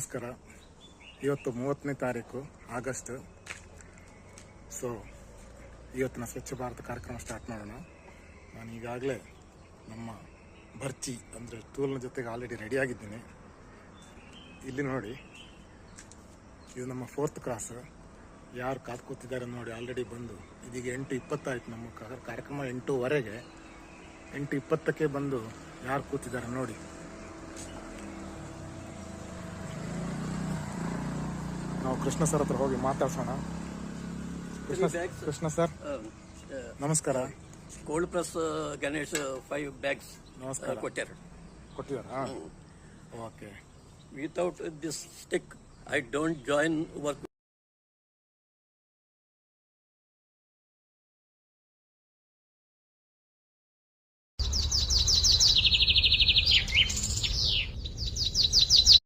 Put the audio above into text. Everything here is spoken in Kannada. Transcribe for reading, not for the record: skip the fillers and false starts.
ನಮಸ್ಕಾರ. ಇವತ್ತು 30ನೇ ತಾರೀಕು ಆಗಸ್ಟ್. ಸೊ ಇವತ್ತಿನ ಸ್ವಚ್ಛ ಭಾರತ ಕಾರ್ಯಕ್ರಮ ಸ್ಟಾರ್ಟ್ ಮಾಡೋಣ. ನಾನು ಈಗಾಗಲೇ ನಮ್ಮ ಬರ್ಚಿ ಅಂದರೆ ಟೂಲ್ನ ಜೊತೆಗೆ ಆಲ್ರೆಡಿ ರೆಡಿಯಾಗಿದ್ದೀನಿ. ಇಲ್ಲಿ ನೋಡಿ, ಇದು ನಮ್ಮ 4th ಕ್ರಾಸ್. ಯಾರು ಕಾದ್ಕೋತಿದ್ದಾರೆ ನೋಡಿ, ಆಲ್ರೆಡಿ ಬಂದು ಇದೀಗ 8:20 ಆಯಿತು. ನಮ್ಮ ಕಾರ್ಯಕ್ರಮ 8:15. 8:20ಕ್ಕೆ ಬಂದು ಯಾರು ಕೂತಿದ್ದಾರೆ ನೋಡಿ. ನಾವು ಕೃಷ್ಣ ಸರ್ ಹತ್ರ ಹೋಗಿ ಮಾತಾಡ್ಸೋಣ. ಕೃಷ್ಣ ಸರ್ ನಮಸ್ಕಾರ. ಕೋಲ್ಡ್ ಪ್ರೆಸ್ ಗಣೇಶ್ 5 ಬ್ಯಾಗ್ಸ್ ನಮಸ್ಕಾರ. ಕೊಟ್ಟಿದ್ದಾರೆ. Okay. Without this stick I don't join work